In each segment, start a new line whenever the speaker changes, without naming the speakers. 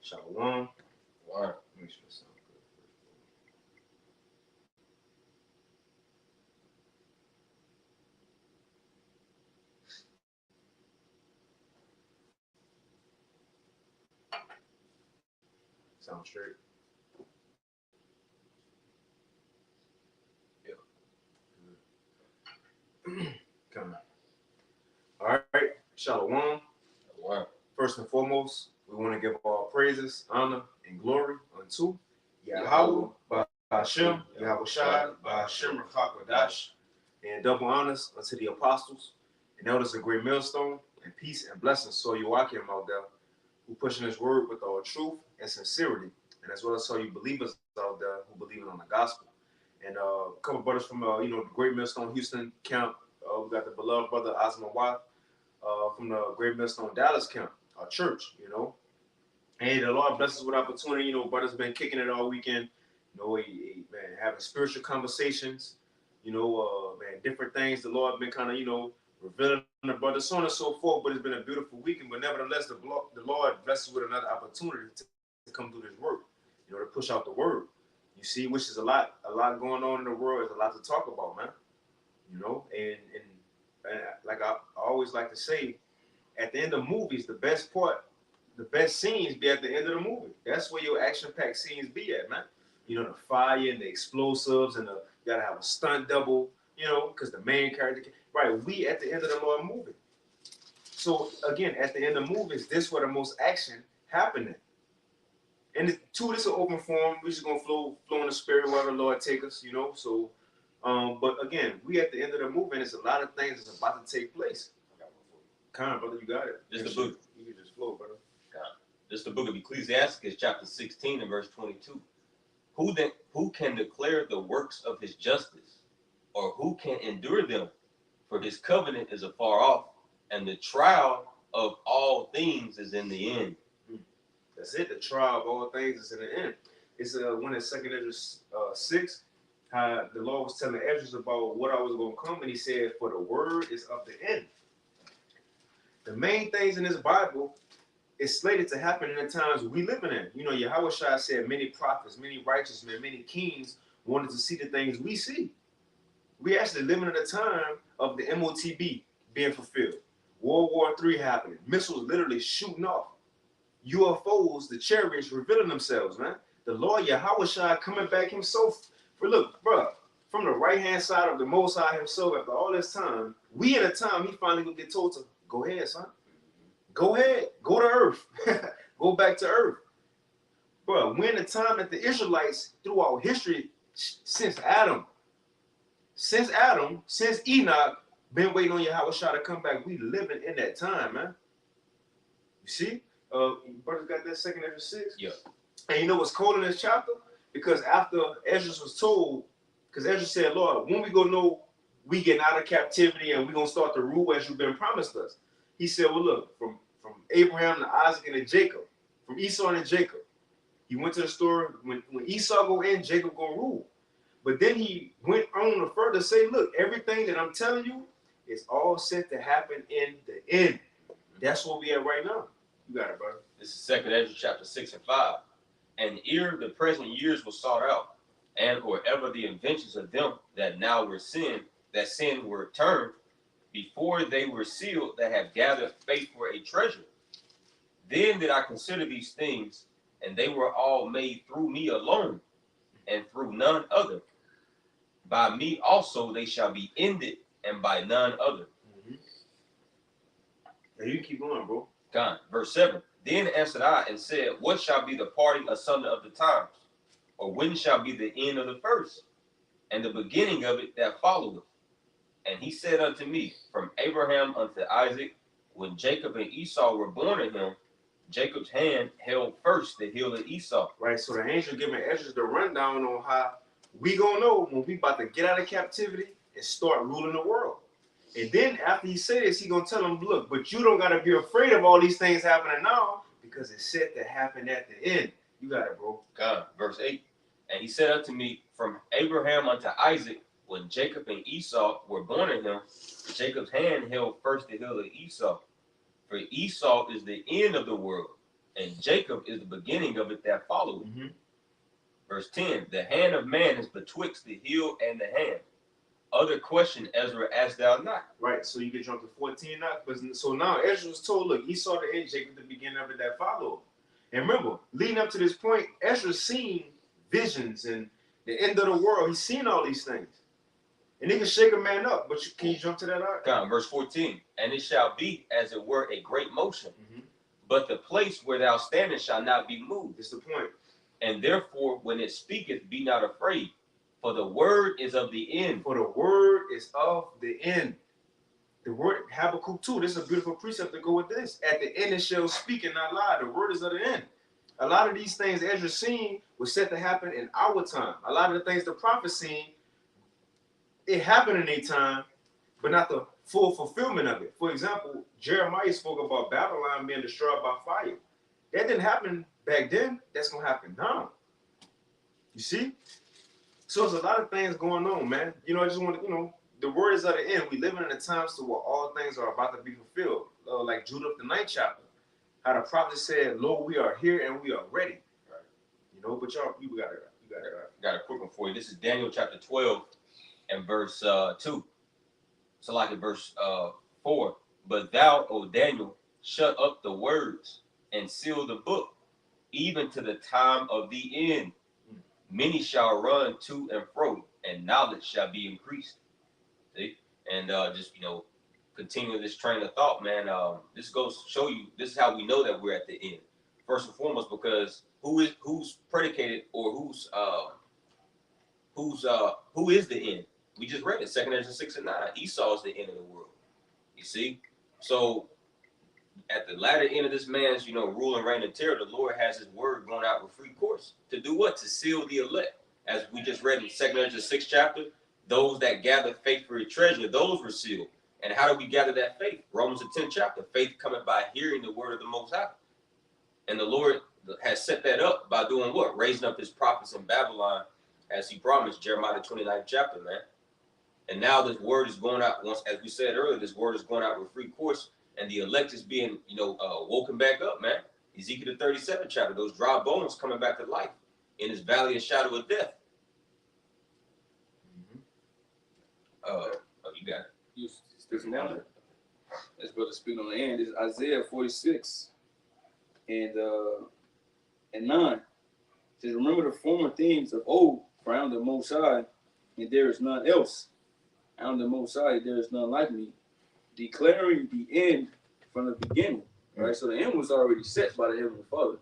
Shalom.
All right.
Make sure it sounds good. Sound straight.
Yeah.
Come on. All right. Shalom.
All right.
First and foremost, we want to give all praises, honor, and glory unto
Yahweh,
Yahweh, Hashem, Yahweh Shai, Hashem Rakakwadash, and double honors unto the apostles and elders of Great Millstone, and peace and blessings to you Joachim out there, who pushing his word with all truth and sincerity, and as well as all you believers out there who believe on the gospel. And a couple brothers from the Great Millstone Houston camp. We got the beloved brother Osman Watt from the Great Millstone Dallas camp, our church. And the Lord bless us with opportunity. Brothers been kicking it all weekend. Man, having spiritual conversations. Man, different things. The Lord been kind of, revealing the brothers, so on and so forth. But it's been a beautiful weekend. But nevertheless, the Lord blesses us with another opportunity to come through this work. To push out the word. You see, which is a lot going on in the world. There's a lot to talk about, man. And like I always like to say, at the end of movies, the best scenes be at the end of the movie. That's where your action-packed scenes be at, man. The fire and the explosives and you gotta have a stunt double, because the main character, right? We at the end of the Lord movie. So again, at the end of movies, this where the most action happening. And this is an open forum. We're just gonna flow in the spirit wherever the Lord take us, So, but again, we at the end of the movie, and there's a lot of things that's about to take place. Kind of, brother, you got it.
This the book.
You can just flow, brother.
This is the book of Ecclesiastes, chapter 16 and verse 22. Who can declare the works of his justice, or who can endure them? For his covenant is afar off, and the trial of all things is in the end.
That's it. The trial of all things is in the end. It's when in 2 Ezra 6, how the Lord was telling Ezra about what I was going to come, and he said, for the word is of the end. The main things in this Bible is slated to happen in the times we living in. Yahweh Shai said many prophets, many righteous men, many kings wanted to see the things we see. We actually living in a time of the MOTB being fulfilled. World War III happening. Missiles literally shooting off. UFOs, the chariots revealing themselves, man. The Lord Yahweh Shai coming back himself. Look, bro, from the right-hand side of the Most High himself, after all this time, we in a time he finally gonna get told to, go ahead, son. Go ahead. Go to earth. Go back to earth. Bro, we're in the time that the Israelites, throughout history, since Adam, since Enoch, been waiting on Yahweh Shai to come back. We living in that time, man. You see? Brothers got that 2 Ezra 6?
Yeah.
And you know what's cold in this chapter? Because after Ezra was told, because Ezra said, Lord, when we gonna know we getting out of captivity and we gonna start to rule as you've been promised us? He said, well, look, from Abraham to Isaac and to Jacob, from Esau and Jacob. He went to the story, when Esau go in, Jacob gonna rule. But then he went on to further say, look, everything that I'm telling you is all set to happen in the end. That's where we at right now. You got it, brother.
This is 2 Ezra chapter 6 and 5. And ere the present years were sought out, and or ever the inventions of them that now were sin were turned, before they were sealed that have gathered faith for a treasure. Then did I consider these things, and they were all made through me alone, and through none other. By me also they shall be ended, and by none other.
Now you keep going, bro.
God. Verse 7. Then answered I and said, what shall be the parting asunder of the times? Or when shall be the end of the first, and the beginning of it that followeth? And he said unto me, from Abraham unto Isaac, when Jacob and Esau were born of him, Jacob's hand held first the heel of Esau.
Right, so the angel giving Ezra the rundown on how we gonna know when we about to get out of captivity and start ruling the world. And then after he said this, he gonna tell them, look, but you don't gotta be afraid of all these things happening now, because it's set to happen at the end. You got it, bro.
God. Verse 8. And he said unto me, from Abraham unto Isaac, when Jacob and Esau were born of him, Jacob's hand held first the heel of Esau. For Esau is the end of the world, and Jacob is the beginning of it that followed.
Mm-hmm.
Verse 10, the hand of man is betwixt the heel and the hand. Other question, Ezra, asked thou not.
Right, so you can jump to 14 now. So now Ezra was told, look, he saw the end, Jacob, the beginning of it that followed. And remember, leading up to this point, Ezra's seen visions and the end of the world. He's seen all these things. And they can shake a man up. But can you jump to that out?
Come on, verse 14, and it shall be as it were a great motion,
Mm-hmm.
but the place where thou standest shall not be moved.
That's the point.
And therefore, when it speaketh, be not afraid, for the word is of the end.
For the word is of the end. The word Habakkuk 2. This is a beautiful precept to go with this. At the end it shall speak and not lie. The word is of the end. A lot of these things Ezra seen was set to happen in our time. A lot of the things the prophet seen, it happened in their time, but not the full fulfillment of it. For example, Jeremiah spoke about Babylon being destroyed by fire. That didn't happen back then. That's going to happen now. You see? So there's a lot of things going on, man. You know, I just want to, the word is at the end. We living in the times to where all things are about to be fulfilled. Like Judah, the 9th chapter. How the prophet said, Lord, we are here and we are ready. Right. But y'all, you got it.
Got a quick one for you. This is Daniel chapter 12 and verse 2. So like in verse 4. But thou, O Daniel, shut up the words and seal the book, even to the time of the end. Many shall run to and fro, and knowledge shall be increased. See? And just, continue this train of thought, man. This goes to show you, this is how we know that we're at the end. First and foremost, because who's predicated, or who is the end? We just read it, 2 Ezra 6 and 9. Esau is the end of the world. You see? So at the latter end of this man's, rule and reign of terror, the Lord has his word going out with free course. To do what? To seal the elect. As we just read in 2 Ezra 6 chapter, those that gather faith for a treasure, those were sealed. And how do we gather that faith? Romans the 10th chapter, faith cometh by hearing the word of the Most High. And the Lord has set that up by doing what? Raising up his prophets in Babylon, as he promised, Jeremiah the 29th chapter, man. And now this word is going out, once, as we said earlier, this word is going out with free course, and the elect is being, woken back up, man. Ezekiel the 37th chapter, those dry bones coming back to life in this valley of shadow of death. You got it.
You speaking on it. This brother speaking on the end. This is Isaiah 46 and 9. It says, remember the former things of old, for I am the Most High, and there is none else. I am the Most High, there is none like me, declaring the end from the beginning. All right, so the end was already set by the Heavenly Father.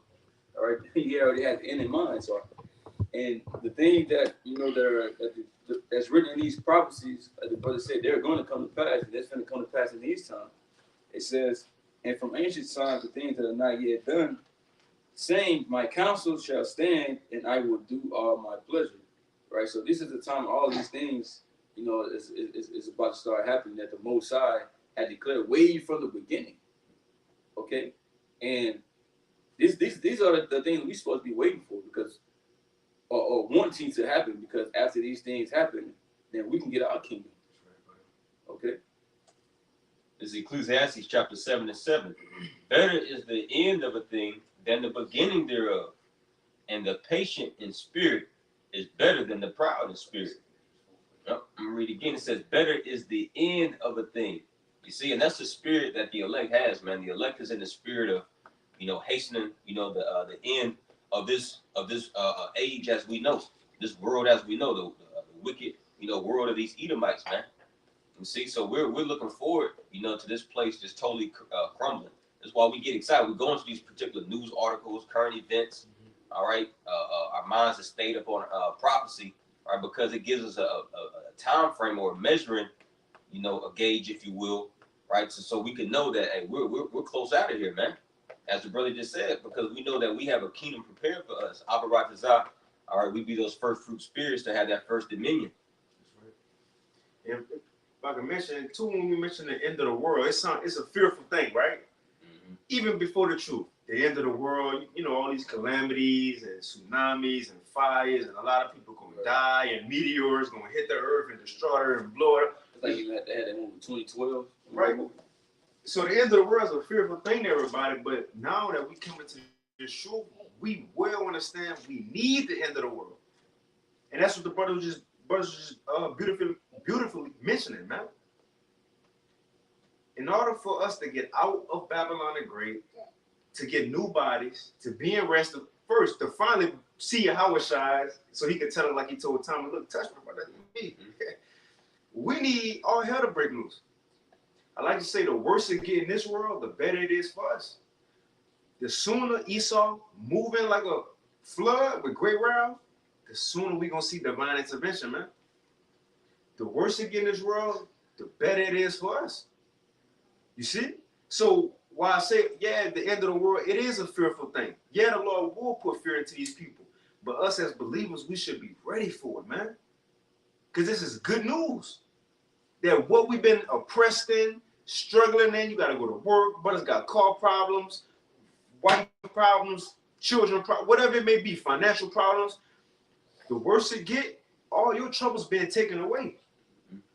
All right, he already had the end in mind. So, and the thing that that's written in these prophecies, like the brother said, they're going to come to pass, and that's going to come to pass in his time. It says, and from ancient times the things that are not yet done, saying, my counsel shall stand, and I will do all my pleasure. Right, so this is the time all these things, is about to start happening, that the Most High had declared way from the beginning. Okay, and these are the things we're supposed to be waiting for, because or wanting to happen, because after these things happen, then we can get our kingdom. Okay.
This is Ecclesiastes chapter 7 and 7. Better is the end of a thing than the beginning thereof, and the patient in spirit is better than the proud in spirit. I'm gonna read again. It says, better is the end of a thing. You see, and that's the spirit that the elect has, man. The elect is in the spirit of, hastening, the end of this age as we know, this world as we know, the wicked, world of these Edomites, man. You see, so we're looking forward, to this place just totally crumbling. That's why we get excited. We go into these particular news articles, current events. All right, our minds are stayed up on prophecy, all right, because it gives us a time frame or a measuring, a gauge, if you will, right? So we can know that, hey, we're close out of here, man. As the brother just said, because we know that we have a kingdom prepared for us. Abba Ratazah, all right, we be those first fruit spirits to have that first dominion.
That's right. And if I can mention too, when we mention the end of the world, it's a fearful thing, right? Mm-hmm. Even before the truth, the end of the world, all these calamities and tsunamis and fires, and a lot of people going to die, and meteors going to hit the earth and destroy her and blow it up.
It's like you had that movie 2012,
right? So the end of the world is a fearful thing to everybody, but now that we come into truth, we well understand we need the end of the world. And that's what the brothers just beautifully mentioning, man. In order for us to get out of Babylon the Great, to get new bodies, to be in rest first, to finally see Yahweh shines, so he could tell it like he told Thomas, look, touch me, brother. We need all hell to break loose. I like to say the worse it get in this world, the better it is for us. The sooner Esau moving like a flood with great wrath, the sooner we gonna see divine intervention, man. The worse it get in this world, the better it is for us. You see? So while I say, yeah, the end of the world, it is a fearful thing. Yeah, the Lord will put fear into these people. But us as believers, we should be ready for it, man. Because this is good news. That what we've been oppressed in, struggling in, you got to go to work, brothers got car problems, wife problems, children problems, whatever it may be, financial problems. The worse it get, all your troubles being taken away.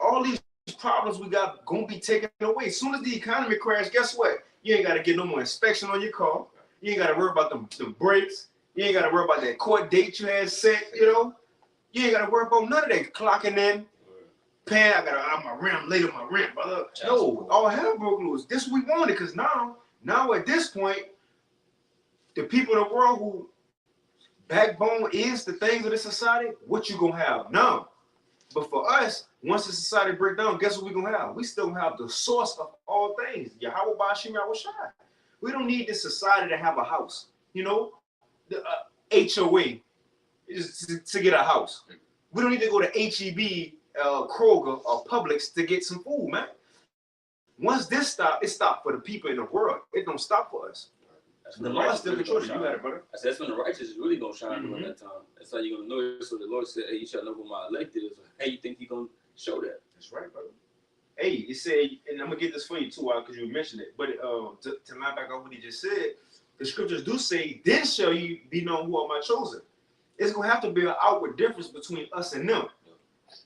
All these problems we got gonna be taken away. As soon as the economy crash, guess what? You ain't gotta get no more inspection on your car. You ain't gotta worry about the brakes. You ain't gotta worry about that court date you had set, you know. You ain't gotta worry about none of that clocking in, paying, I'm late on my rent, brother. No, all hell broke loose. This we wanted, because now at this point, the people in the world who backbone is the things of this society, what you gonna have now? But for us, once the society break down, guess what we gonna have? We still gonna have the source of all things, Yahweh Bashim Yahweh Shai. We don't need this society to have a house, you know, the HOA is to get a house. We don't need to go to HEB, Kroger, or Publix to get some food, man. Once this stop, it stopped for the people in the world. It don't stop for us. The law still controls you. You got it, brother.
I said that's when the righteous is really gonna shine during that time. That's how you're gonna know it. So the Lord said, "Hey, you shall know who my elect is." Hey, you think He gonna show that?
That's right, brother. Hey, it said, and I'm gonna get this for you too, because you mentioned it. But to line back on what he just said, the scriptures do say, "Then shall you be known who are my chosen." It's gonna have to be an outward difference between us and them.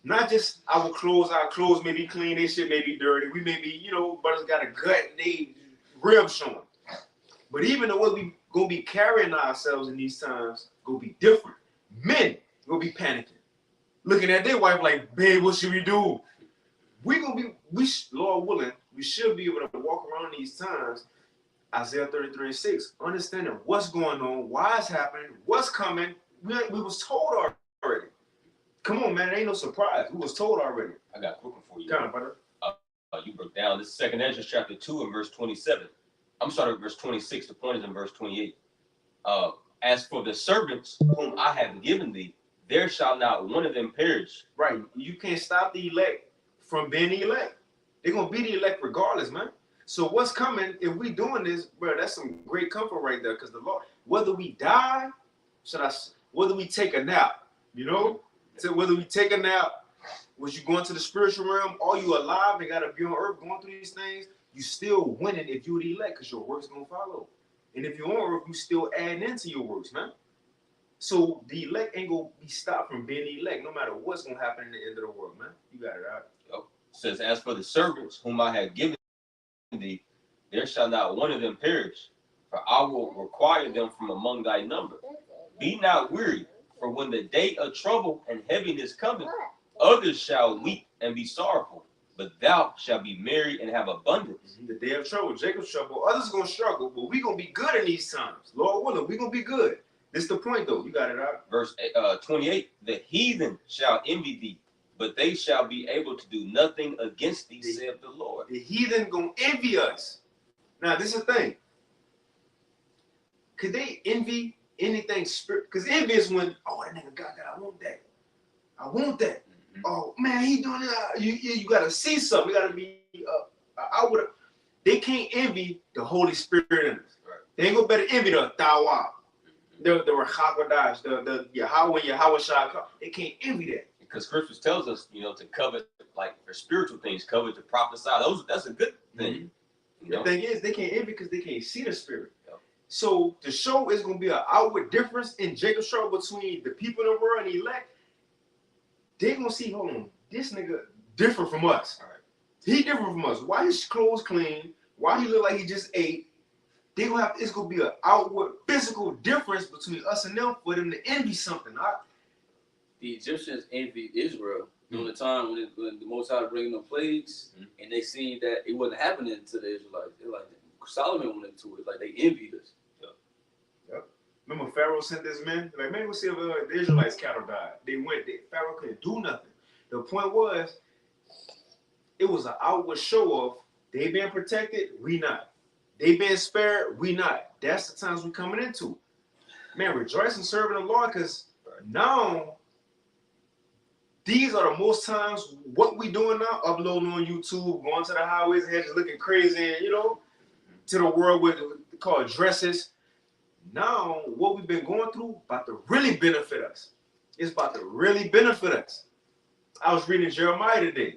Not just our clothes may be clean, their shit may be dirty. We may be, you know, brothers got a gut, they ribs showing. But even the way we gonna be carrying ourselves in these times gonna be different. Men gonna be panicking, looking at their wife like, babe, what should we do? Lord willing, we should be able to walk around these times, Isaiah 33:6, understanding what's going on, why it's happening, what's coming. We was told already. Come on, man, it ain't no surprise. We was told already.
I got a quick one for you.
Kind of, brother.
You broke down this 2nd Ezra chapter 2 and verse 27. I'm starting with verse 26. The point is in verse 28. As for the servants whom I have given thee, there shall not one of them perish.
Right. You can't stop the elect from being the elect. They're going to be the elect regardless, man. So what's coming, if we doing this, bro, that's some great comfort right there. Because the Lord, whether we die, whether we take a nap, you know, so whether we take a nap, was you going to the spiritual realm, or you alive and got to be on earth going through these things, you still winning if you're the elect, because your works going to follow. And if you're on earth, you still adding into your works, man. So the elect ain't going to be stopped from being the elect, no matter what's going to happen in the end of the world, man. You got it out.
Yep. It says, as for the servants whom I have given thee, there shall not one of them perish, for I will require them from among thy number. Be not weary, for when the day of trouble and heaviness cometh, others shall weep and be sorrowful, but thou shalt be merry and have abundance.
The day of trouble, Jacob's trouble, others are going to struggle, but we're going to be good in these times. Lord willing, we're going to be good. This is the point, though. You got it out.
Verse 28, the heathen shall envy thee, but they shall be able to do nothing against thee, saith the Lord.
The heathen going to envy us. Now, this is the thing. Could they envy anything spirit? Because envy is when, oh, that nigga got that. I want that. I want that. Mm-hmm. Oh, man, he doing it. You got to see something. You got to be, they can't envy the Holy Spirit in us. Right. They ain't going to better envy the Tawah, the Rachakodash, the Yahweh, Yahweh Shai. They can't envy that.
Because Scripture tells us, you know, to covet, like for spiritual things, covet to prophesy. That's a good thing.
Mm-hmm. You know? The thing is, they can't envy because they can't see the Spirit. Yep. So the show is going to be an outward difference in Jacob's trouble between the people in the world and the elect. They're going to see, hold on, this nigga different from us. All right. He different from us. Why his clothes clean? Why he look like he just ate? they gonna have, it's gonna be an outward physical difference between us and them for them to envy something.
The Egyptians envied Israel during the time when the Most High was bringing them plagues, and they seen that it wasn't happening to the Israelites. They're like, Solomon went into it, like they envied us.
Yep. Remember Pharaoh sent this man? Like, man, we'll see if the Israelites' cattle died. Pharaoh couldn't do nothing. The point was, it was an outward show of they being protected, we not. They being spared, we not. That's the times we coming into. Man, rejoice and serving the Lord, because now these are the most times what we doing now, uploading on YouTube, going to the highways and hedges looking crazy, and, you know, to the world with called dresses. Now, what we've been going through about to really benefit us. It's about to really benefit us. I was reading Jeremiah today.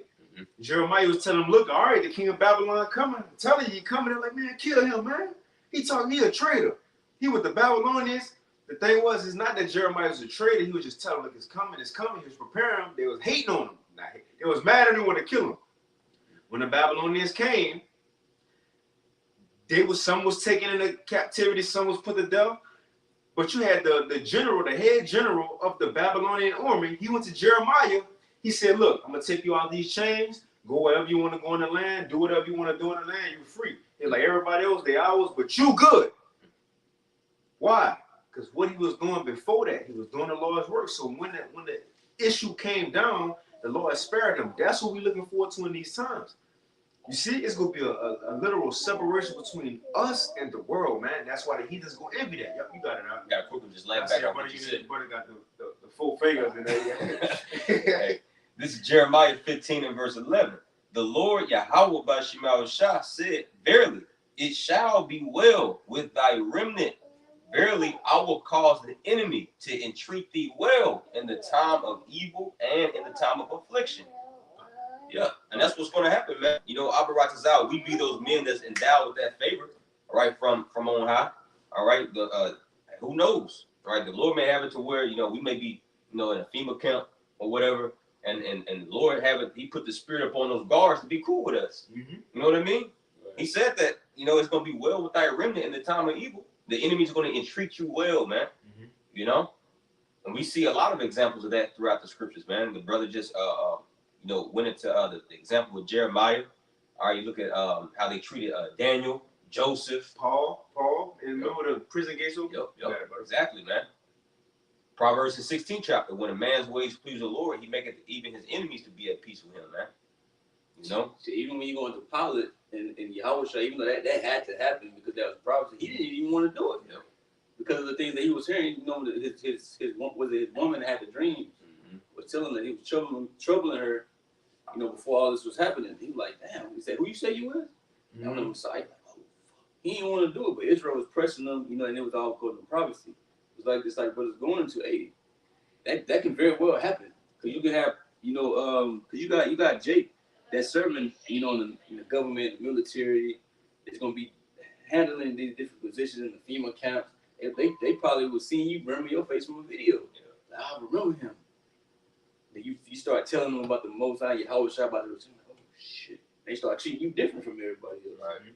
Jeremiah was telling him, look, all right, the king of Babylon coming. I'm telling you, he coming. They're like, man, kill him, man. He talking, he a traitor. He with the Babylonians. The thing was, it's not that Jeremiah was a traitor. He was just telling, look, it's coming, it's coming. He was preparing him. They was hating on him. They was mad at him, wanted to kill him. When the Babylonians came, some was taken into captivity, some was put to death. But you had the general, the head general of the Babylonian army. He went to Jeremiah. He said, look, I'm going to take you out of these chains. Go wherever you want to go in the land. Do whatever you want to do in the land. You're free. They're like everybody else, they ours, but you good. Why? Because what he was doing before that, he was doing the Lord's work. So when the issue came down, the Lord spared him. That's what we're looking forward to in these times. You see, it's going to be a literal separation between us and the world, man. That's why the heathens going to envy that. Yep, you got it out.
You got to quickly just land back on what you said.
Brother got the full figures in there.
Hey, this is Jeremiah 15 and verse 11. The Lord Yahweh Bashimal Shah said, verily, it shall be well with thy remnant. Verily, I will cause the enemy to entreat thee well in the time of evil and in the time of affliction. Yeah, and that's what's going to happen, man. You know, Abba Ratazal, we be those men that's endowed with that favor, right, from on high. All right, who knows, right? The Lord may have it to where, you know, we may be, you know, in a FEMA camp or whatever, and the Lord have it, he put the spirit upon those guards to be cool with us. You know what I mean? He said that, you know, it's going to be well with thy remnant in the time of evil. The enemy's going to entreat you well, man. You know? And we see a lot of examples of that throughout the scriptures, man. The brother just, you know, went into the example with Jeremiah. All right, you look at how they treated Daniel, Joseph.
Paul, and remember the prison gates open?
Yep, exactly, man. Proverbs the 16th chapter, when a man's ways please the Lord, he maketh even his enemies to be at peace with him, man. You know?
So even when you go into Pilate and Yahweh, even though that had to happen because that was prophecy, he didn't even want to do it. Because of the things that he was hearing. You know, his woman that had the dream was telling that he was troubling her, you know, before all this was happening. He was like, damn. He said, who you say you was? I'm the Messiah. Like, oh, fuck. He didn't want to do it, but Israel was pressing them, you know, and it was all according to prophecy. It was like this, like, brothers going into 80. That can very well happen. Because you can have, you know, because you got Jake that's serving, you know, in the government, the military. It's going to be handling these different positions in the FEMA camps. If they probably would see you remember your face from a video. Like, I remember him. Then you start telling them about the Most High, Yahweh Shah, about the routine. Like, oh shit! They start treating you different from everybody else.
Right.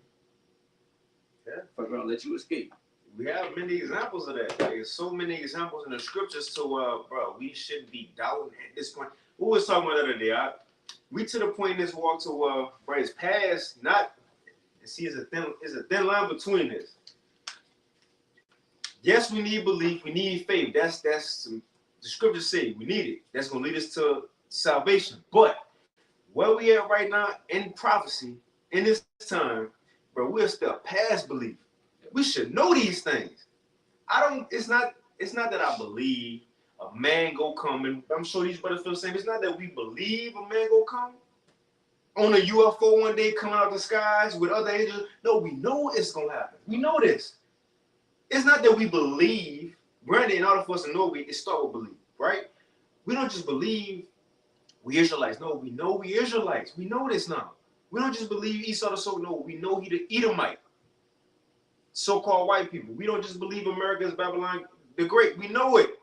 Yeah.
Fuck around, let you escape.
We have many examples of that. Like, there's so many examples in the scriptures to bro, we shouldn't be doubting at this point. Who was talking about the other day? We to the point in this walk to bro, it's past not. See, it's a thin line between this. Yes, we need belief. We need faith. That's some, the scriptures say we need it. That's gonna lead us to salvation. But where we at right now in prophecy, in this time, bro, we're still past belief. We should know these things. It's not that I believe a man go come, and I'm sure these brothers feel the same. It's not that we believe a man go come on a UFO one day coming out of the skies with other angels. No, we know it's gonna happen. We know this. It's not that we believe. Granted, in order for us to know, it start with belief, right? We don't just believe we Israelites. No, we know we Israelites. We know this now. We don't just believe Esau the soul. No, we know he the Edomite. So-called white people. We don't just believe America is Babylon the Great. We know it.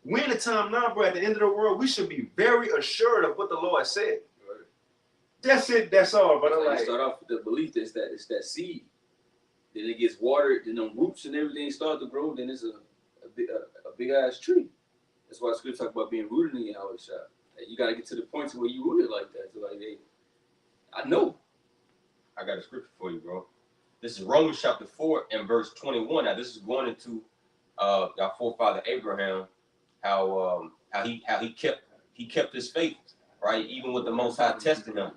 We're in a time now, bro, at the end of the world, we should be very assured of what the Lord said. Right. That's it. That's all. But
like, start off with the belief that it's that seed. then it gets watered, then the roots and everything start to grow, then it's a big ass tree. That's why scripture talk about being rooted in Yahweh Shah. You got to get to the point to where you rooted like that. So like, hey, I know.
I got a scripture for you, bro. This is Romans chapter 4 and verse 21. Now this is going into our forefather Abraham, how he kept his faith, right? Even with the Most High testing him.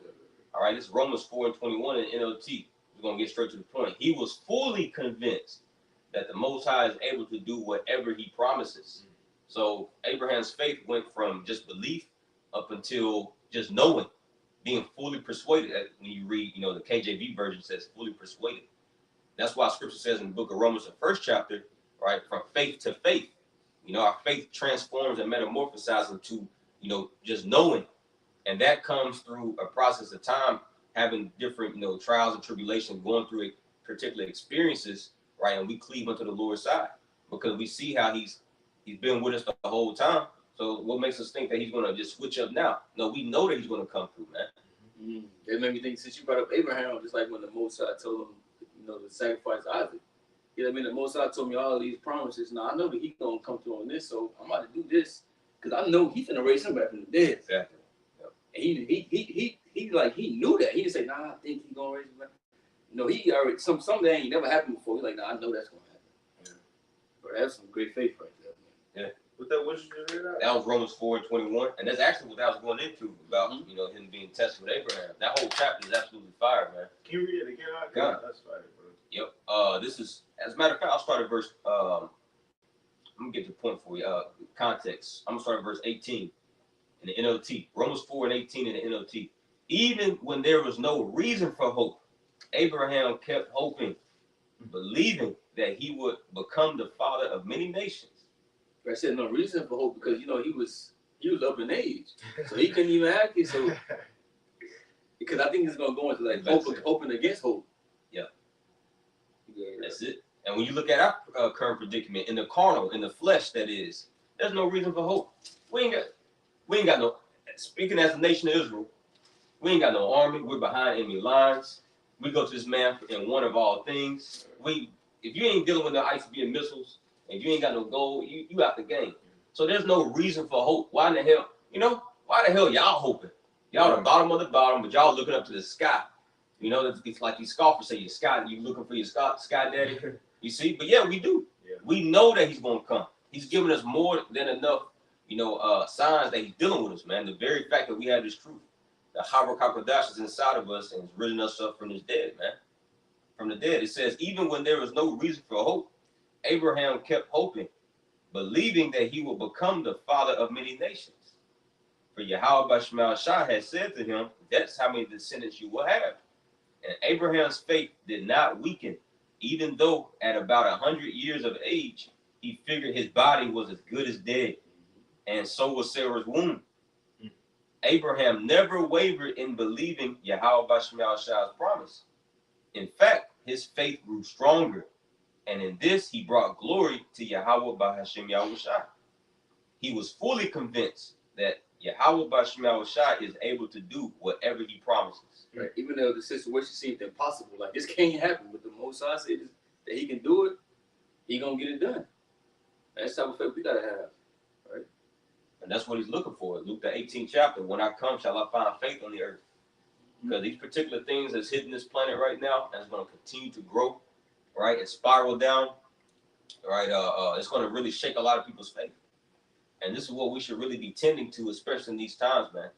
All right, this is Romans 4 and 21 in NLT. We're gonna get straight to the point. He was fully convinced that the Most High is able to do whatever He promises. So Abraham's faith went from just belief up until just knowing, being fully persuaded. When you read, the KJV version says fully persuaded. That's why Scripture says in the book of Romans, the first chapter, right, from faith to faith. Our faith transforms and metamorphosizes into, just knowing. And that comes through a process of time, having different, trials and tribulations, going through particular experiences, right? And we cleave unto the Lord's side because we see how he's been with us the whole time. So what makes us think that he's going to just switch up now? No, we know that he's going to come through, man.
That made me think, since you brought up Abraham, just like when the Most High told him, to sacrifice Isaac. The Most High told me all these promises. Now I know that he's going to come through on this, so I'm about to do this because I know he's going to raise him back from the dead.
Exactly.
And he knew that. He didn't say, nah, I think he's gonna raise him back. He already something that ain't never happened before. He's like, nah, I know that's gonna happen. Yeah. But that's some great faith right there, man.
Yeah.
What that was you just read out?
That was Romans 4 and 21, and that's actually what I was going into about him being tested with Abraham. That whole chapter is absolutely fire, man.
Can you read it again?
Yeah.
That's fire, bro.
Yep. This is, as a matter of fact, I'll start at verse. I'm gonna get to the point for you. Context. I'm gonna start at verse 18. In the NLT, Romans 4 and 18 in the NLT. Even when there was no reason for hope, Abraham kept hoping, believing that he would become the father of many nations.
I said no reason for hope because he was up in age, so he couldn't even act it. So because I think it's gonna go into like hoping against hope.
Yeah, that's it. And when you look at our current predicament in the carnal, in the flesh, that is, there's no reason for hope. We ain't got no, speaking as the nation of Israel, we ain't got no army. We're behind enemy lines. We go to this man in one of all things. If you ain't dealing with no ICBM missiles, and you ain't got no gold, you out the game. So there's no reason for hope. Why in the hell, why the hell y'all hoping? Y'all the bottom of the bottom, but y'all looking up to the sky. It's like these scoffers say, you looking for your sky daddy. You see? But yeah, we do. Yeah. We know that he's going to come. He's giving us more than enough signs that he's dealing with us, man. The very fact that we have this truth, the Habar HaKodesh is inside of us and is raising us up from his dead, man. From the dead. It says, even when there was no reason for hope, Abraham kept hoping, believing that he would become the father of many nations. For Yahweh Bashmal Shah had said to him, that's how many descendants you will have. And Abraham's faith did not weaken, even though at about 100 years of age, he figured his body was as good as dead. And so was Sarah's womb. Abraham never wavered in believing Yahweh Bashmal Shah's promise. In fact, his faith grew stronger. And in this, he brought glory to Yahweh Bahashem Yahushua. He was fully convinced that Yahweh Bahashem Shah is able to do whatever he promises.
Right. Even though the situation seemed impossible, like this can't happen, but the Most High said that he can do it, he gonna get it done. That's the type of faith we gotta have. Right.
And that's what he's looking for. Luke the 18th chapter. When I come, shall I find faith on the earth? Because these particular things that's hitting this planet right now, that's going to continue to grow, right, and spiral down, right? It's going to really shake a lot of people's faith. And this is what we should really be tending to, especially in these times, man.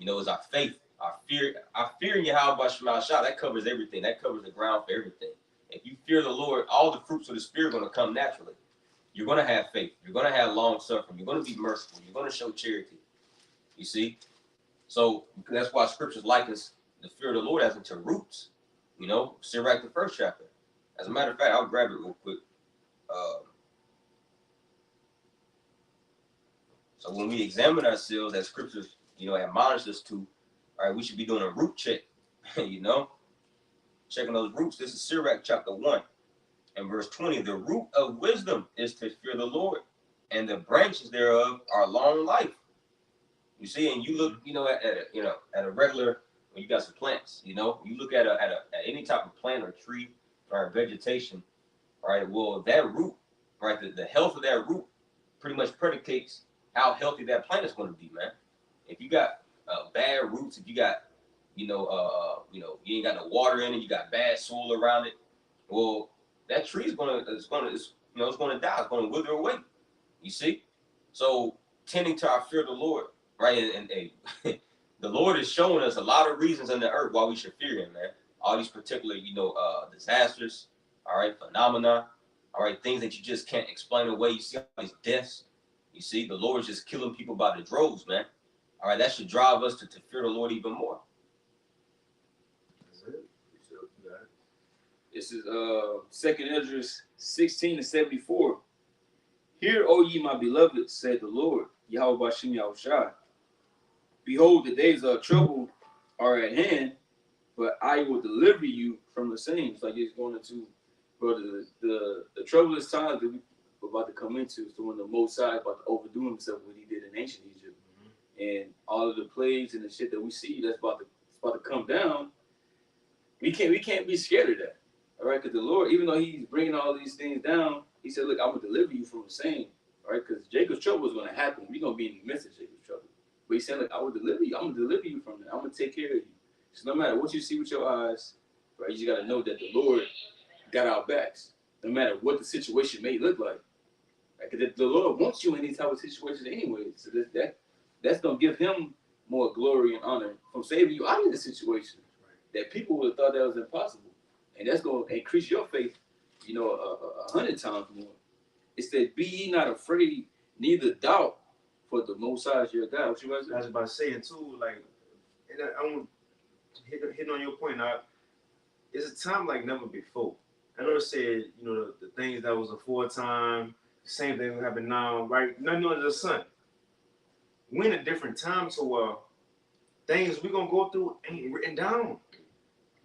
Is our faith, our fear in Yahweh Bashmal Shah. That covers everything. That covers the ground for everything. If you fear the Lord, all the fruits of the Spirit are going to come naturally. You're going to have faith. You're going to have long suffering. You're going to be merciful. You're going to show charity. You see? So that's why scriptures likens the fear of the Lord as into roots. Sirach, the first chapter. As a matter of fact, I'll grab it real quick. So when we examine ourselves, as scriptures, admonish us to, all right, we should be doing a root check, checking those roots. This is Sirach chapter 1 and verse 20. The root of wisdom is to fear the Lord, and the branches thereof are long life. You see, and you look, at a regular, when you got some plants, you look at any type of plant or tree or vegetation, right? Well, that root, right, the health of that root pretty much predicates how healthy that plant is going to be, man. If you got bad roots, if you got, you ain't got no water in it, you got bad soil around it, well, that tree is gonna, it's gonna die, it's gonna wither away. You see? So tending to our fear of the Lord, right? And the Lord is showing us a lot of reasons on the earth why we should fear Him, man. All these particular, disasters, all right, phenomena, all right, things that you just can't explain away. You see all these deaths. You see, the Lord is just killing people by the droves, man. All right, that should drive us to fear the Lord even more.
That's it.
This is 2nd Ezra 16-74. Hear, O ye my beloved, said the Lord, Yahweh Bashem Yahushua. Behold, the days of trouble are at hand, but I will deliver you from the same. It's like it's going into, brother, the troublous times that we're about to come into is the one the Most High about to overdo himself what he did in ancient Egypt. And all of the plagues and the shit that we see that's about to come down, we can't be scared of that. All right, because the Lord, even though He's bringing all these things down, He said, "Look, I'm gonna deliver you from the same." All right, because Jacob's trouble is gonna happen. We're gonna be in the midst of Jacob's trouble. But He said, "Look, I will deliver you. I'm gonna deliver you from that. I'm gonna take care of you." So no matter what you see with your eyes, right, you just gotta know that the Lord got our backs, no matter what the situation may look like. Because the Lord wants you in these type of situations anyway. So that's gonna give Him more glory and honor from saving you out of the situation that people would have thought that was impossible. And that's going to increase your faith, 100 times more. It said, "Be ye not afraid, neither doubt, for the Most High is your God." What you guys
I was about saying too, like, and I want to hit on your point. Now, it's a time like never before. I know it said, the things that was aforetime, the same thing will happen now, right? Nothing under the sun. We're in a different time, so things we're gonna go through ain't written down.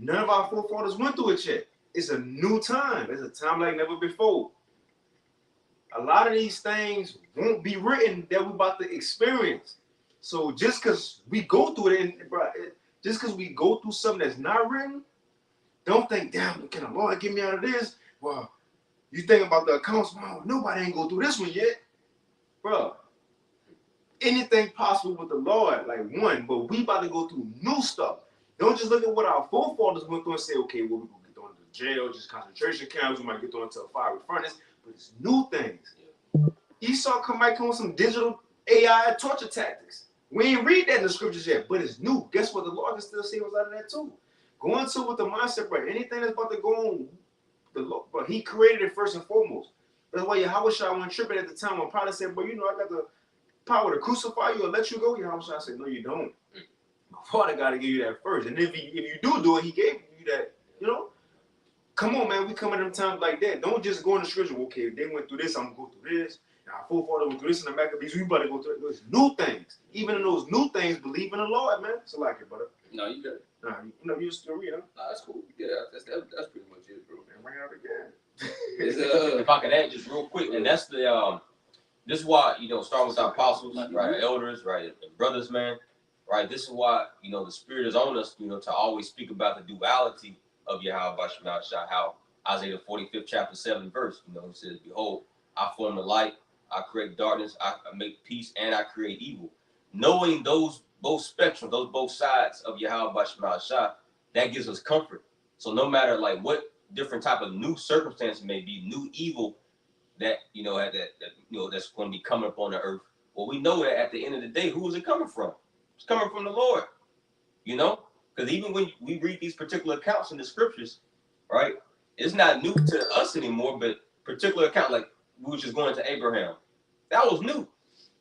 None of our forefathers went through it yet. It's a new time. It's a time like never before. A lot of these things won't be written that we're about to experience. So just because we go through it, just because we go through something that's not written, don't think, damn, can the Lord get me out of this? Well, you think about the accounts, wow, nobody ain't go through this one yet. Bro, anything possible with the Lord, but we about to go through new stuff. Don't just look at what our forefathers went through and say, okay, well, we're going to get thrown into jail, just concentration camps, we might get thrown into a fiery furnace, but it's new things. Esau might come with some digital AI torture tactics. We ain't read that in the scriptures yet, but it's new. Guess what? The Lord can still save us out of that too. Go into with the mindset, right? Anything that's about to go on, the Lord, but He created it first and foremost. That's why Yahweh Shai wasn't tripping at the time when Pilate said, well, I got the power to crucify you or let you go. Yahweh Shai said, no, you don't. Father got to give you that first. And if you do it, He gave you that, Come on, man. We come at them times like that. Don't just go in the scripture. Okay, if they went through this, I'm going to go through this. And our forefathers went through this in the Maccabees. We better go through it. There's new things. Even in those new things, believe in the Lord, man. So like it, brother.
No, you got it.
Nah, you still read, huh?
Nah, that's cool. Yeah, that's pretty much it, bro.
And bring it out again.
If I could add just real quick, and that's the this is why, starting with our apostles, right, our elders, right, and brothers, man, right. This is why, the Spirit is on us, to always speak about the duality of Yahweh Bashem Yahushua, how Isaiah 45th chapter 7th verse, it says, "Behold, I form the light, I create darkness, I make peace, and I create evil." Knowing those both spectrums, those both sides of Yahweh Bashem Yahushua, that gives us comfort. So no matter like what different type of new circumstances may be, new evil that that's going to be coming up on the earth, well, we know that at the end of the day, who is it coming from? It's coming from the Lord. Because even when we read these particular accounts in the scriptures, right, it's not new to us anymore, but particular account, like we were just going to Abraham, that was new.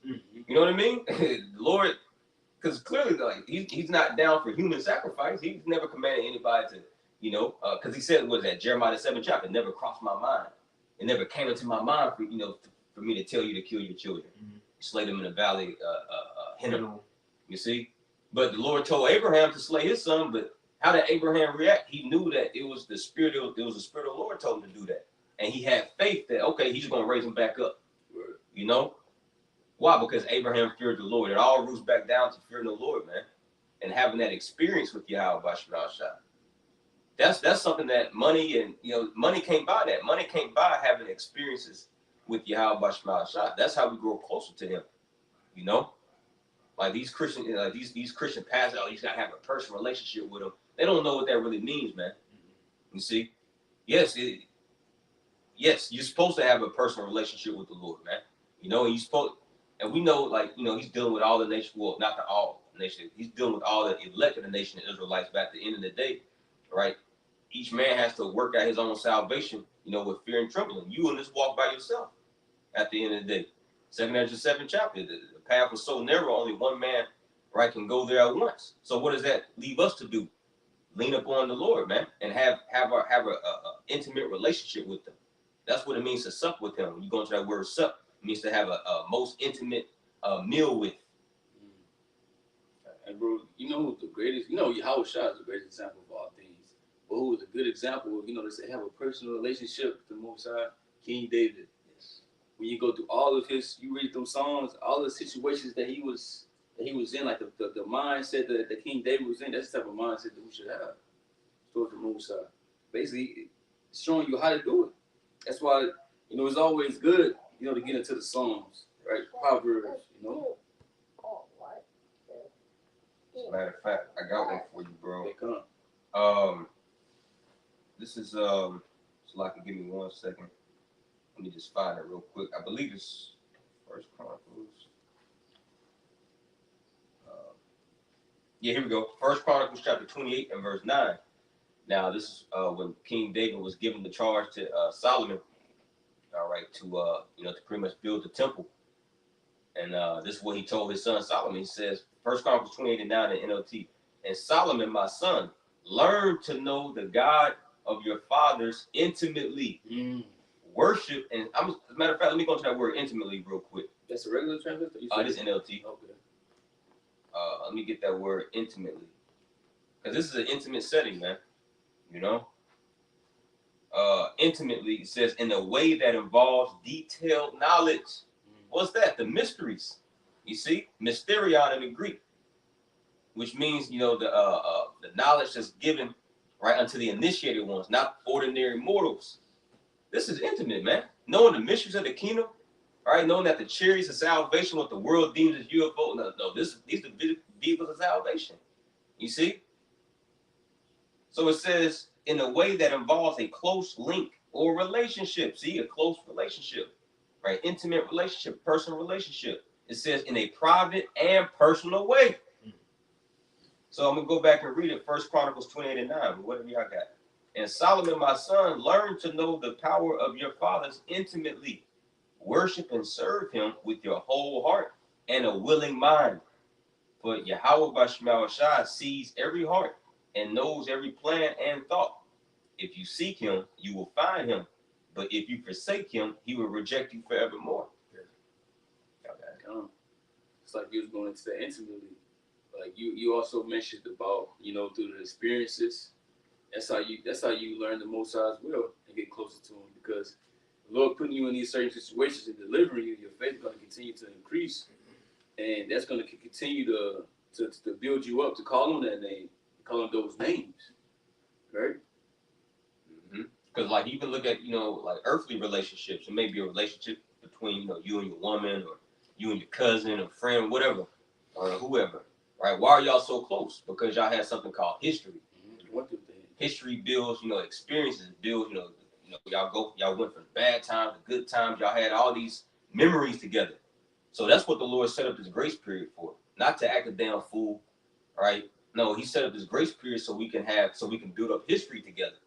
Mm-hmm. You know what I mean? The Lord, because clearly, like he's not down for human sacrifice. He's never commanded anybody to, because he said, what is that, Jeremiah the 7th chapter, it never crossed my mind. It never came into my mind for me to tell you to kill your children, slay them in the valley, Hinnom. You see, but the Lord told Abraham to slay his son. But how did Abraham react? He knew that it was the spirit. It was the Spirit of the Lord told him to do that, and he had faith that he's going to raise him back up. Why? Because Abraham feared the Lord. It all roots back down to fearing the Lord, man, and having that experience with Yahweh Bashem Yahushua. that's something that money and money can't buy. That money can't buy having experiences with Yahweh Shema Shah. That's how we grow closer to Him. You know, like these Christian, these Christian pastors, you got to have a personal relationship with Him. They don't know what that really means, man. You see, yes, you're supposed to have a personal relationship with the Lord, man. You know, and you supposed, and we know, like, He's dealing with all the nation, well, not the all nation. He's dealing with all the elected the nation of Israelites. But at the end of the day, right? Each man has to work out his own salvation, with fear and trembling. You will just walk by yourself at the end of the day. 2 Ezra 7 chapter, the path was so narrow, only one man, right, can go there at once. So what does that leave us to do? Lean upon the Lord, man, and have a intimate relationship with Him. That's what it means to sup with Him. When you go into that word sup, it means to have a most intimate meal with.
And bro, who's the greatest? Yahweh Shah is the greatest example of all things. But who was a good example? They say have a personal relationship with the Most High, King David. Yes. When you go through all of his, you read them songs, all the situations that he was in, like the mindset that King David was in. That's the type of mindset that we should have towards the Most High. Basically, it's showing you how to do it. That's why it's always good, to get into the Psalms, right? Proverbs,
As a matter of fact, I got one for you, bro.
They come.
This is so like, give me 1 second. Let me just find it real quick. I believe it's First Chronicles. Yeah, here we go. First Chronicles chapter 28 and verse 9. Now, this is when King David was given the charge to Solomon, all right, to pretty much build the temple. And this is what he told his son Solomon. He says, First Chronicles 28 and 9 in NLT. And Solomon, my son, learn to know the God of your fathers intimately. Worship, and as a matter of fact, let me go into that word intimately real quick.
That's a regular translation?
This is NLT.
Okay.
Let me get that word intimately. Because this is an intimate setting, man. Intimately, it says, in a way that involves detailed knowledge. What's that? The mysteries. You see? Mysterion in the Greek. Which means, the knowledge that's given, right, unto the initiated ones, not ordinary mortals. This is intimate, man. Knowing the mysteries of the kingdom, right? Knowing that the chariots of salvation, what the world deems as UFO. No, these are the vehicles of salvation. You see? So it says, in a way that involves a close link or relationship. See, a close relationship, right? Intimate relationship, personal relationship. It says in a private and personal way. So I'm going to go back and read it. First Chronicles 28 and 9. Whatever y'all got. And Solomon, my son, learn to know the power of your fathers intimately. Worship and serve him with your whole heart and a willing mind. For Yahweh Shema Shah sees every heart and knows every plan and thought. If you seek him, you will find him. But if you forsake him, he will reject you forevermore.
It's like you was going into that intimately. Like you also mentioned about, through the experiences. That's how you learn the Most High's will and get closer to him, because the Lord putting you in these certain situations and delivering you, your faith is going to continue to increase, and that's going to continue to build you up, to call on that name, call on those names, right?
Because like even look at like earthly relationships, it may be a relationship between you and your woman, or you and your cousin or friend, whatever, or whoever, right? Why are y'all so close? Because y'all had something called history. History builds, experiences build, y'all went from bad times to good times. Y'all had all these memories together. So that's what the Lord set up this grace period for. Not to act a damn fool, right? No, he set up this grace period so we can build up history together,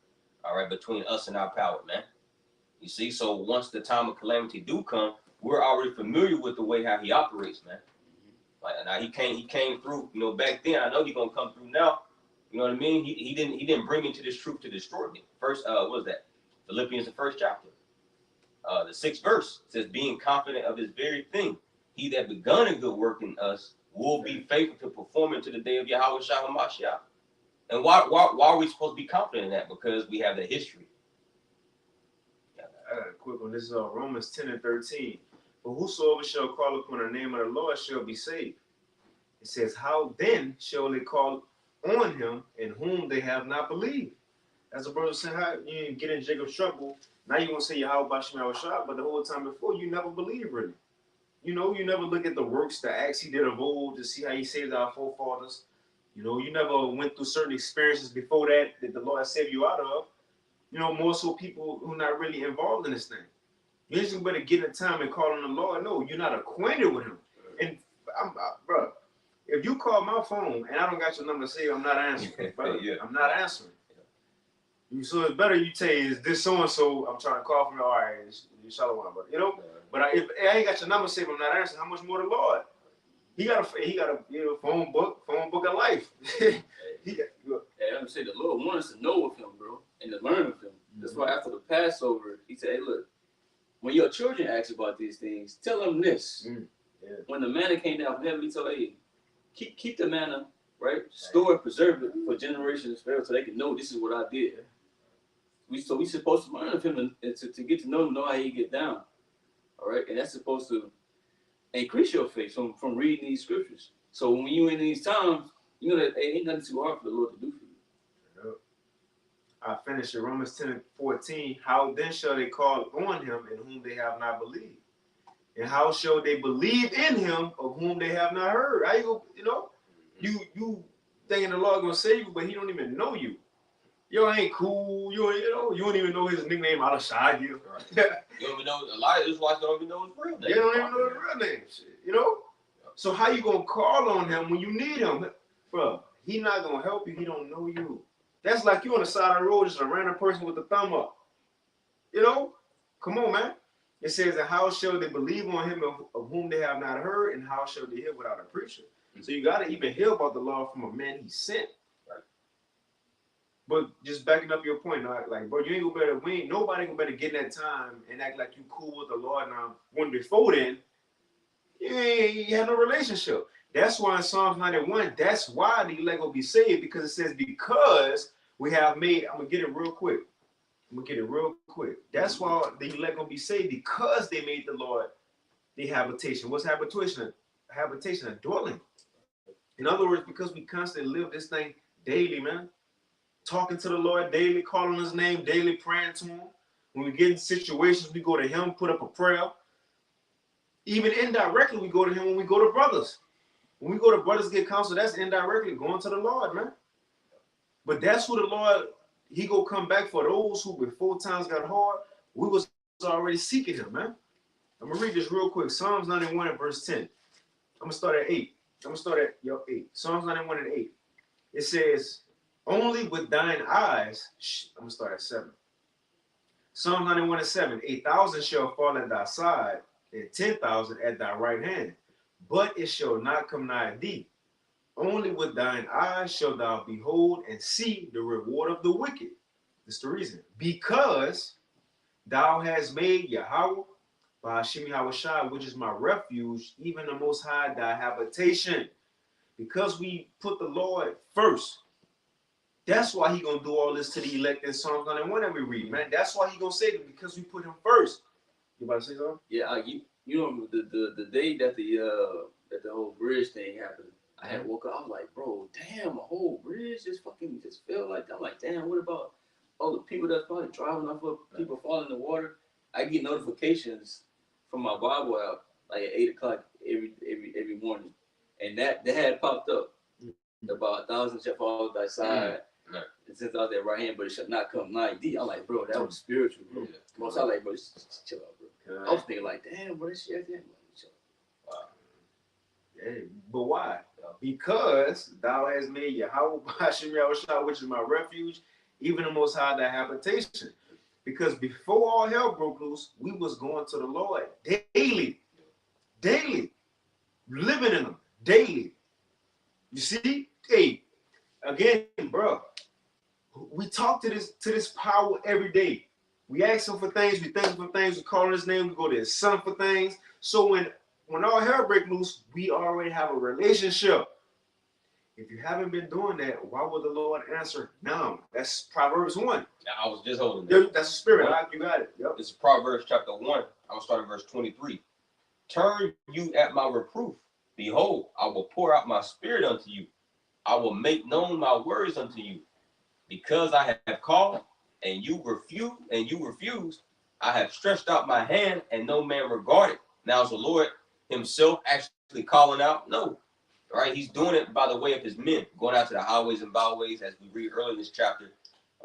all right, between us and our power, man. You see, so once the time of calamity do come, we're already familiar with the way how he operates, man. Like now he came through, back then. I know he's gonna come through now. You know what I mean? He didn't bring me to this truth to destroy me. First, what is that? Philippians, the 1st chapter. The 6th verse says, being confident of his very thing, he that begun a good work in us will be faithful to perform it to the day of Yahweh Shah HaMashiach. And why are we supposed to be confident in that? Because we have the history.
I got a quick one. This is Romans 10 and 13. But whosoever shall call upon the name of the Lord shall be saved. It says, how then shall they call on him in whom they have not believed? As the brother said, how you didn't get in Jacob's trouble. Now you want to say Yahweh Bashim Yahushua, but the whole time before you never believed really. You know, you never look at the works, the acts he did of old to see how he saved our forefathers. You know, you never went through certain experiences before that the Lord saved you out of. You know, more so people who are not really involved in this thing. You just better get in time and call on the Lord. No, you're not acquainted with him. And bro, if you call my phone and I don't got your number saved, I'm not answering. Bro.
Yeah.
I'm not answering. So it's better you tell is this so and so I'm trying to call from you. All right, it's Shalom, but you know. But if I ain't got your number saved, I'm not answering. How much more the Lord? He got a phone book of life.
I'm saying the Lord wants us to know of him, bro, and to learn of him. That's why after the Passover, he said, hey, look, when your children ask about these things, tell them this.
Yeah.
When the manna came down from heaven, he told them, hey, keep the manna, right? Store it, preserve it for generations so they can know this is what I did. We supposed to learn of him and to get to know him, know how he get down. All right, and that's supposed to increase your faith from reading these scriptures. So when you in these times, you know that ain't nothing too hard for the Lord to do for you.
I finish in Romans 10:14. How then shall they call on him in whom they have not believed? And how shall they believe in him of whom they have not heard? How you go, you know? You thinking the Lord gonna save you, but he don't even know you. Yo, ain't cool. You don't even know his nickname Alashai.
You don't even know, a lot of Israelites don't even know his real name.
They don't even know his real name. You know? So how you gonna call on him when you need him? Bro, he not gonna help you. He don't know you. That's like you on the side of the road, just a random person with a thumb up. You know? Come on, man. It says, and how shall they believe on him of whom they have not heard, and how shall they hear without a preacher? So you got to even hear about the law from a man he sent. Right? But just backing up your point, like, bro, you ain't gonna better, nobody gonna better get in that time and act like you cool with the Lord now. When before then, you had no relationship. That's why in Psalms 91, that's why the elect will be saved, because it says, because we have made, I'm gonna get it real quick. That's why the elect gonna be saved, because they made the Lord the habitation. What's habitation? Habitation, a dwelling. In other words, because we constantly live this thing daily, man. Talking to the Lord daily, calling his name daily, praying to him. When we get in situations, we go to him, put up a prayer. Even indirectly, we go to him when we go to brothers. When we go to brothers get counsel, that's indirectly going to the Lord, man. But that's who the Lord, he go come back for those who before times got hard, we was already seeking him, man. I'm going to read this real quick. Psalms 91 and verse 10. I'm going to start at 8. 8. Psalms 91 and 8. It says, only with thine eyes, I'm going to start at 7. Psalms 91 and 7. 1,000 shall fall at thy side, and 10,000 at thy right hand, but it shall not come nigh thee. Only with thine eyes shall thou behold and see the reward of the wicked. That's the reason. Because thou hast made Yahweh, Ba'ashim Yahushua, which is my refuge, even the Most High, thy habitation. Because we put the Lord first. That's why he gonna do all this to the elect in Psalms 91 that we read, man. That's why he gonna say that, because we put him first. You about to say something?
Yeah, you know the day that the whole bridge thing happened, I had woke up. I was like, bro, damn, a whole bridge just felt like that. I'm like, damn, what about all the people that's probably driving off of people falling in the water? I get notifications from my Bible app like at 8 o'clock every morning, and that had popped up about 1,000 shall fall at thy side. And since I was at right hand, but it shall not come nigh thee. I'm like, bro, that was spiritual, bro. Most I like, bro, just chill out, bro. I was thinking like, damn, bro, this shit, damn, chill out.
Wow. Yeah, but why? Because thou hast made Yahweh Ba'ashim Yahushua, which is my refuge, even the Most High thy habitation. Because before all hell broke loose, we was going to the Lord daily, living in him daily. You see, hey, again, bro, we talk to this power every day. We ask him for things, we thank him for things, we call his name, we go to his son for things. So when all hell break loose, we already have a relationship. If you haven't been doing that, why would the Lord answer now? That's Proverbs 1.
I was just holding that.
That's the spirit. You got it. Yep.
This is Proverbs chapter 1. I'm going to start at verse 23. Turn you at my reproof. Behold, I will pour out my spirit unto you. I will make known my words unto you. because I have called and you refused, I have stretched out my hand and no man regarded. Now is the Lord himself actually calling out? No. Right? He's doing it by the way of his men, going out to the highways and byways, as we read earlier in this chapter,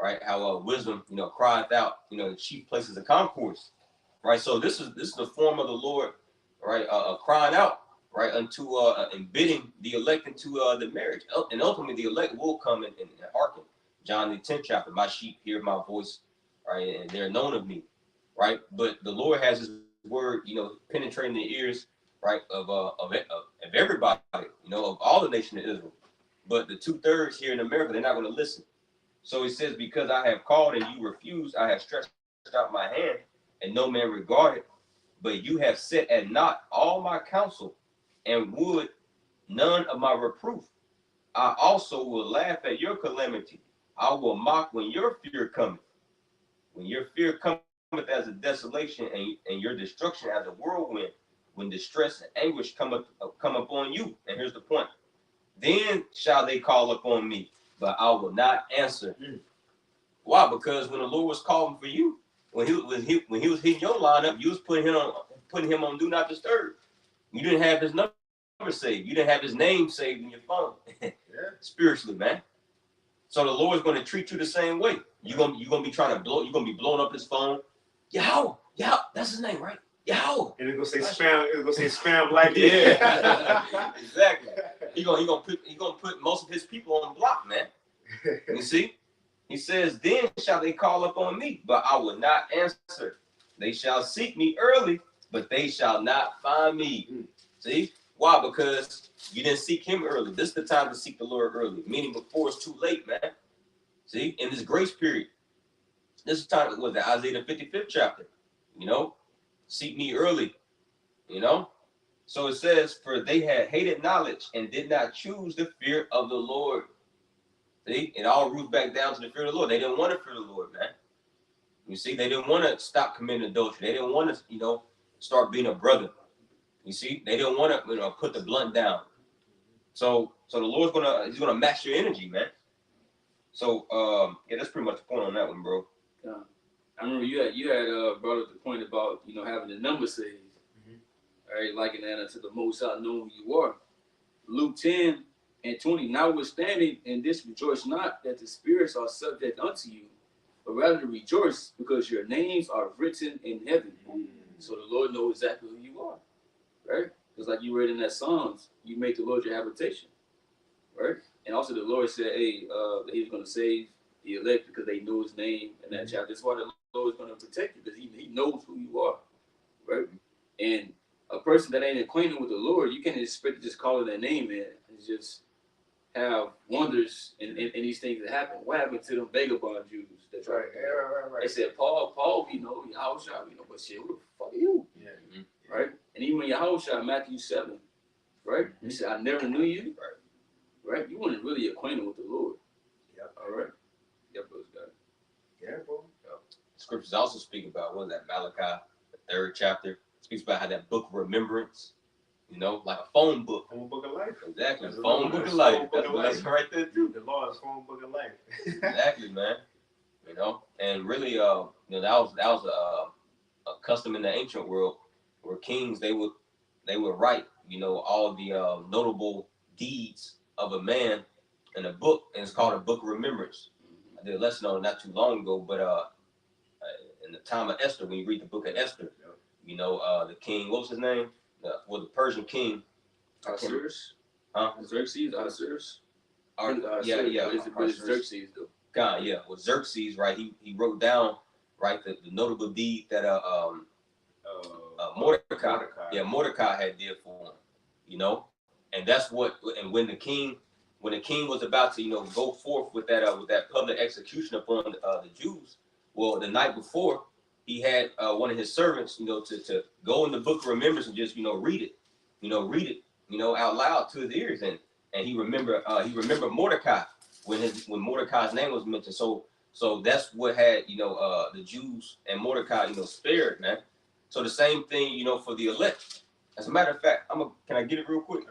right? How wisdom, crieth out, the chief places of concourse, right? So this is the form of the Lord, right? Crying out, right, unto and bidding the elect into the marriage, and ultimately the elect will come and hearken. John the 10th chapter, my sheep hear my voice, right, and they're known of me, right? But the Lord has his word, penetrating the ears, right, of everybody, of all the nation of Israel. But the 2/3 here in America, they're not going to listen. So he says, because I have called and you refused, I have stretched out my hand and no man regarded. But you have set at naught all my counsel and would none of my reproof. I also will laugh at your calamity. I will mock when your fear cometh. When your fear cometh as a desolation and your destruction as a whirlwind, when distress and anguish come upon you. And here's the point. Then shall they call upon me, but I will not answer. Why? Because when the Lord was calling for you, when he was hitting your lineup, you was putting him on do not disturb. You didn't have his number saved. You didn't have his name saved in your phone. Spiritually, man. So the Lord's going to treat you the same way. You're gonna be trying to blow. You're gonna be blowing up his phone. Yahweh, that's his name, right? Yahweh.
And it's gonna say spam. It's gonna say spam like
yeah, exactly. He gonna put most of his people on block, man. You see, he says, "Then shall they call upon me, but I will not answer. They shall seek me early, but they shall not find me." See why? Because you didn't seek him early. This is the time to seek the Lord early, meaning before it's too late, man. See, in this grace period, this is time. Was that Isaiah the 55th chapter? Seek me early. So it says, for they had hated knowledge and did not choose the fear of the Lord. See, it all roots back down to the fear of the Lord. They didn't want to fear the Lord, man. You see, they didn't want to stop committing adultery. They didn't want to, start being a brother. You see, they didn't want to, put the blunt down. So the Lord's he's gonna match your energy, man. So that's pretty much the point on that one, bro.
I remember you had brought up the point about having the number saved, right? Liking that unto the Most High, knowing who you are. Luke 10:20. Notwithstanding, in this rejoice not that the spirits are subject unto you, but rather rejoice because your names are written in heaven. So the Lord knows exactly who you are, right? Just like you read in that Psalms, you make the Lord your habitation, right? And also the Lord said, that He's going to save the elect because they know His name in that chapter. That's why the Lord is going to protect you because He knows who you are, right? And a person that ain't acquainted with the Lord, you can't expect to just call their name in and just have wonders in these things that happen. What happened to them vagabond Jews? That's right. They said, Paul, Yahushua, but shit, who the fuck are you? Yeah. Right? And even when Yahushua, Matthew 7, right? He said, I never knew you. Right? You weren't really acquainted with the Lord. Yep. All right? Yep, those guys.
Yeah, bro.
Scriptures also speak about, what is that, Malachi, the 3rd chapter, speaks about how that book of remembrance, like a phone book.
Phone book of life.
Exactly. Phone book of life. That's right there too.
The Lord's phone book of life.
Exactly, man. And really, that was a custom in the ancient world where kings they would write, all the notable deeds of a man in a book, and it's called a book of remembrance. I did a lesson on it not too long ago, but in the time of Esther, when you read the book of Esther, the king, what was his name? The Persian king.
Ahasuerus?
Huh?
Xerxes? Ahasuerus?
Yeah.
But it's Xerxes, though.
God, yeah. Well, Xerxes, right? He wrote down, right, the notable deed that Mordecai. Yeah, Mordecai had did for him. And that's what. And when the king was about to, go forth with that public execution upon the Jews, well, the night before, he had one of his servants, to go in the book of remembrance and just, read it, out loud to his ears, and he remembered Mordecai when Mordecai's name was mentioned. So that's what had the Jews and Mordecai spared, man. So the same thing for the elect. As a matter of fact, can I get it real quick?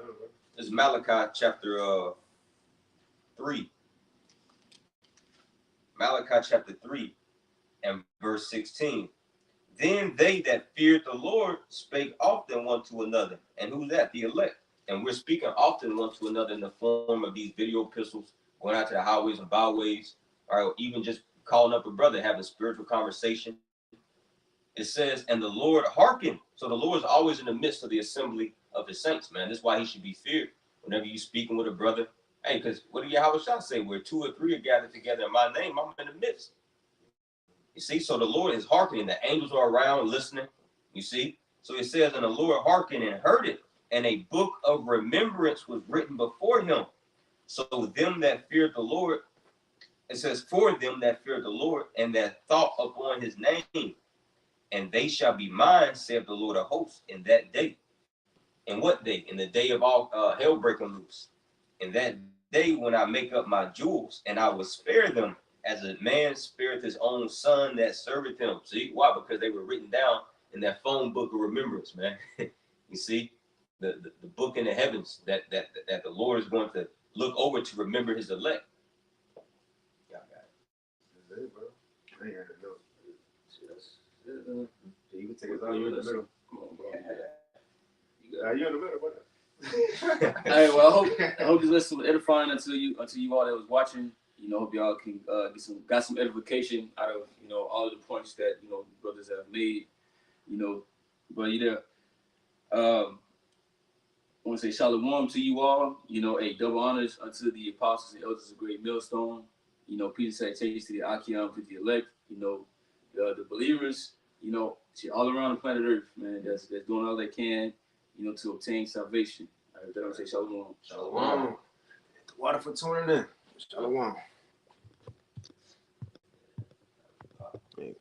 This is Malachi chapter 3. Malachi chapter 3 and verse 16. Then they that feared the Lord spake often one to another. And who's that? The elect. And we're speaking often one to another in the form of these video epistles, going out to the highways and byways, or even just calling up a brother, having spiritual conversation. It says, and the Lord hearkened. So the Lord is always in the midst of the assembly of his saints, man. That's why he should be feared. Whenever you speaking with a brother, hey, because what did Yahweh Shah say? Where 2 or 3 are gathered together in my name, I'm in the midst. You see, so the Lord is hearkening. The angels are around listening. You see, so it says, and the Lord hearkened and heard it, and a book of remembrance was written before him. So them that feared the Lord, it says, for them that feared the Lord and that thought upon his name, and they shall be mine, saith the Lord of hosts, in that day. In what day? In the day of all hell breaking loose. In that day when I make up my jewels, and I will spare them as a man spareth his own son that serveth him. See why? Because they were written down in that phone book of remembrance, man. You see, the book in the heavens that the Lord is going to look over to remember his elect. Y'all got it.
That's it, bro. I ain't got to know. You can take us out. You're in the middle.
Come on, bro.
You're in the middle, brother.
Hey, well, I hope this lesson was edifying unto you all that was watching. You know, hope y'all can got some edification out of all of the points that brothers have made. But I want to say shalom to you all. Double honors unto the apostles and elders of Great Millstone. Peace and salutations to the Achaeum, to the elect. The believers. All around the planet Earth, man. That's doing all they can. To obtain salvation. I would say shalom.
Shalom. The water for tuning in. Shalom.